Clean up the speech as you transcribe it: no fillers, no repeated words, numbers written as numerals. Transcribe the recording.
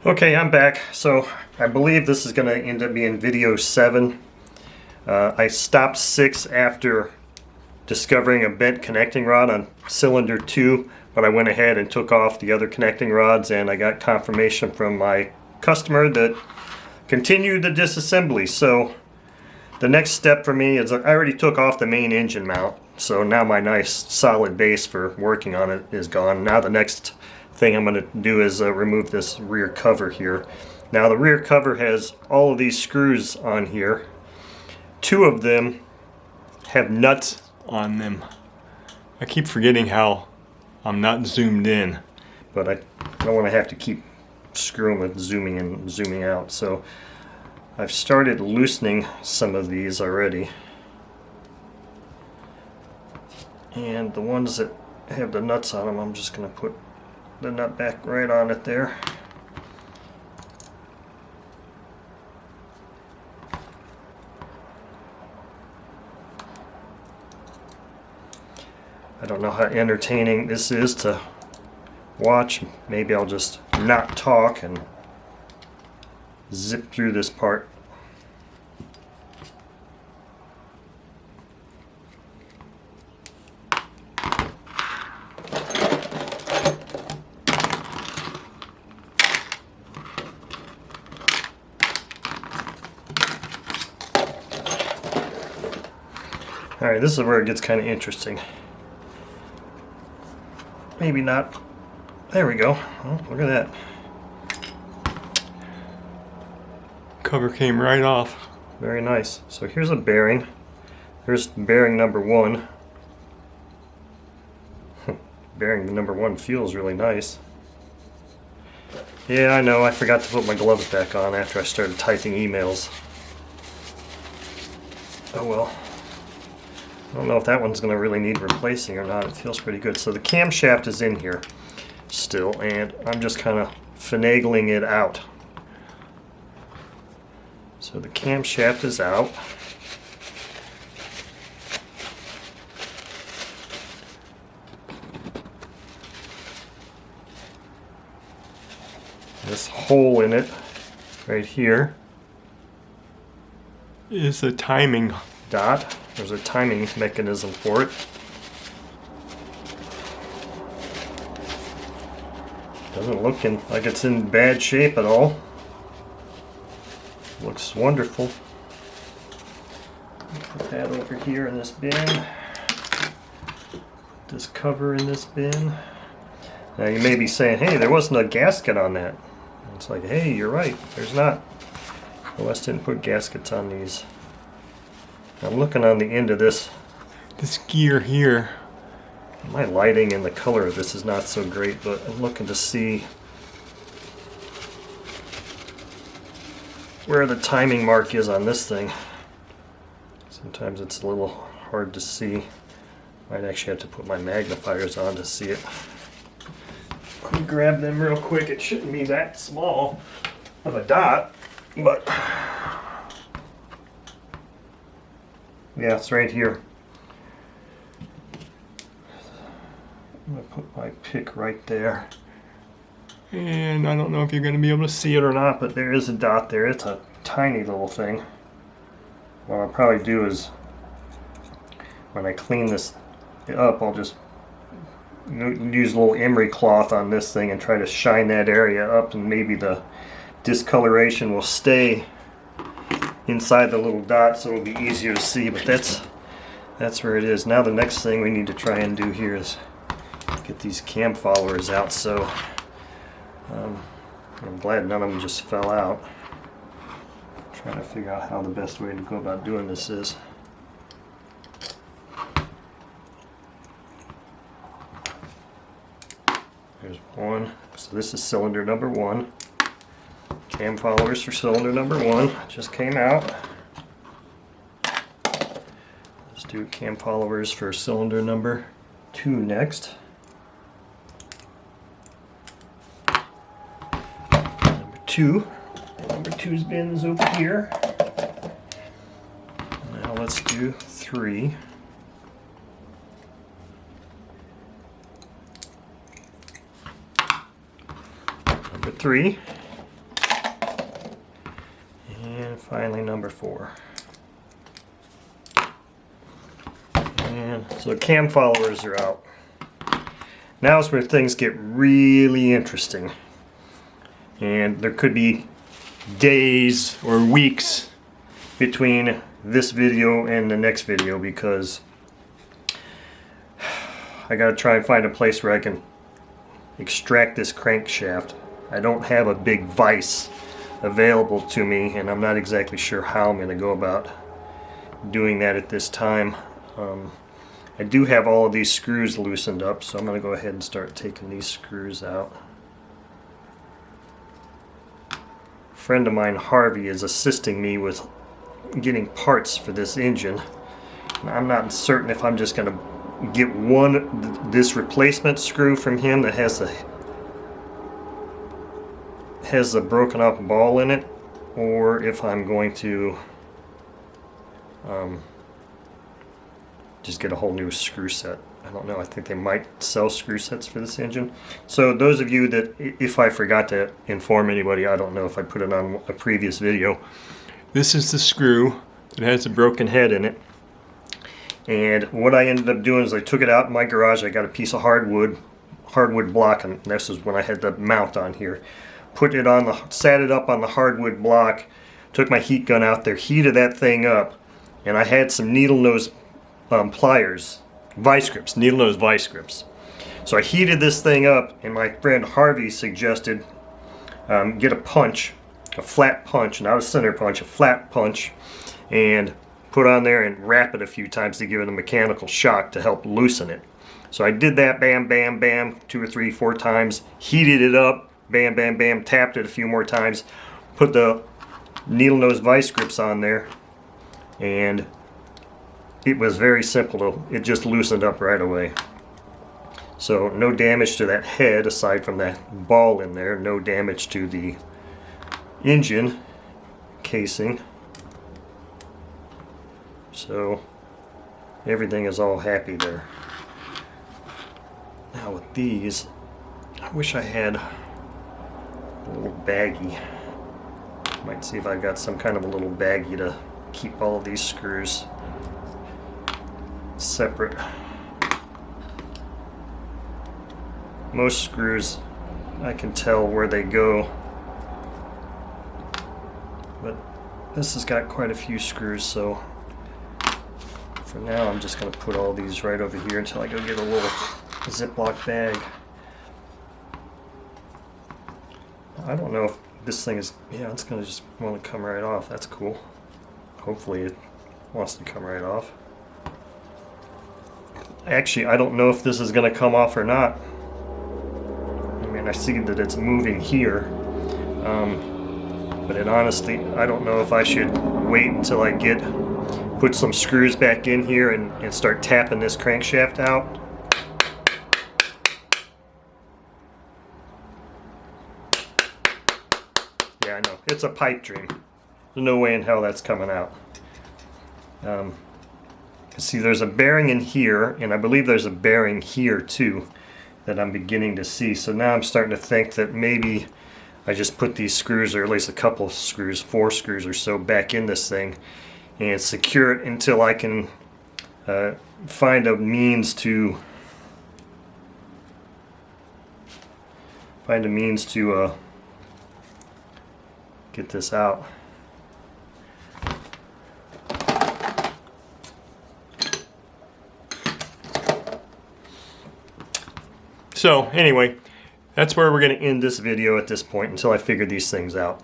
Okay, I'm back. So I believe this is going to end up being video 7. I stopped 6 after discovering a bent connecting rod on cylinder 2, but I went ahead and took off the other connecting rods, and I got confirmation from my customer that continued the disassembly. So the next step for me is I already took off the main engine mount, so now my nice solid base for working on it is gone. Now the next thing I'm going to do is remove this rear cover here. Now the rear cover has all of these screws on here. 2 of them have nuts on them. I keep forgetting how I'm not zoomed in, but I don't want to have to keep screwing with zooming in and zooming out. So I've started loosening some of these already. And the ones that have the nuts on them, I'm just going to put the nut back right on it there. I don't know how entertaining this is to watch. Maybe I'll just not talk and zip through this part. Alright, this is where it gets kind of interesting. Maybe not. There we go. Oh, look at that. Cover came right off. Very nice. So here's a bearing. Here's bearing number 1. Bearing number 1 feels really nice. Yeah, I know. I forgot to put my gloves back on after I started typing emails. Oh well. I don't know if that one's going to really need replacing or not. It feels pretty good. So the camshaft is in here still, and I'm just kind of finagling it out. So the camshaft is out. This hole in it right here is a timing dot. There's a timing mechanism for it. Doesn't look like it's in bad shape at all. Looks wonderful. Put that over here in this bin. Put this cover in this bin. Now you may be saying, hey, there wasn't a gasket on that. It's like, hey, you're right, there's not. OS didn't put gaskets on these. I'm looking on the end of this gear here. My lighting and the color of this is not so great, but I'm looking to see where the timing mark is on this thing. Sometimes it's a little hard to see. Might actually have to put my magnifiers on to see it. Let me grab them real quick. It shouldn't be that small of a dot, but yeah, it's right here. I'm going to put my pick right there. And I don't know if you're going to be able to see See it it or not, but there is a dot there. It's a tiny little thing. What I'll probably do is, when I clean this up, I'll just use a little emery cloth on this thing and try to shine that area up, and maybe the discoloration will stay inside the little dot, so it'll be easier to see. But that's where it is. Now the next thing we need to try and do here is get these cam followers out. So I'm glad none of them just fell out. I'm trying to figure out how the best way to go about doing this is. There's one. So this is cylinder number 1. Cam followers for cylinder number 1 just came out. Let's do cam followers for cylinder number 2 next. Number 2. Number 2's bin's over here. Now let's do 3. Number 3. Finally, number 4. And so the cam followers are out. Now is where things get really interesting. And there could be days or weeks between this video and the next video because I gotta try and find a place where I can extract this crankshaft. I don't have a big vise available to me, and I'm not exactly sure how I'm gonna go about doing that at this time. I do have all of these screws loosened up, so I'm gonna go ahead and start taking these screws out. A friend of mine, Harvey, is assisting me with getting parts for this engine. I'm not certain if I'm just going to get this replacement screw from him that has the broken up ball in it, or if I'm going to just get a whole new screw set. I don't know. I think they might sell screw sets for this engine. So those of you that, if I forgot to inform anybody, I don't know if I put it on a previous video. This is the screw that has a broken head in it. And what I ended up doing is I took it out in my garage. I got a piece of hardwood block, and this is when I had the mount on here. Sat it up on the hardwood block, took my heat gun out there, heated that thing up, and I had some needle nose pliers. Vice grips, needle nose vice grips. So I heated this thing up, and my friend Harvey suggested get a flat punch, not a center punch, a flat punch, and put on there and wrap it a few times to give it a mechanical shock to help loosen it. So I did that, bam, bam, bam, 2 or 3, 4 times, heated it up, bam, bam, bam, tapped it a few more times, put the needle nose vice grips on there, and it was very simple. It just loosened up right away. So no damage to that head aside from that ball in there. No damage to the engine casing. So everything is all happy there. Now with these, I wish I had a little baggie. Might see if I've got some kind of a little baggie to keep all of these screws separate. Most screws I can tell where they go, but this has got quite a few screws, so for now I'm just going to put all these right over here until I go get a little Ziploc bag. I don't know if this thing is, yeah, it's going to just want to come right off. That's cool. Hopefully it wants to come right off. Actually, I don't know if this is going to come off or not. I mean, I see that it's moving here. But honestly, I don't know if I should wait until I put some screws back in here and start tapping this crankshaft out. Yeah, I know. It's a pipe dream. There's no way in hell that's coming out. See, there's a bearing in here, and I believe there's a bearing here too that I'm beginning to see. So now I'm starting to think that maybe I just put these screws, or at least a couple of screws, 4 screws or so, back in this thing and secure it until I can find a means to get this out. So anyway, that's where we're going to end this video at this point until I figure these things out.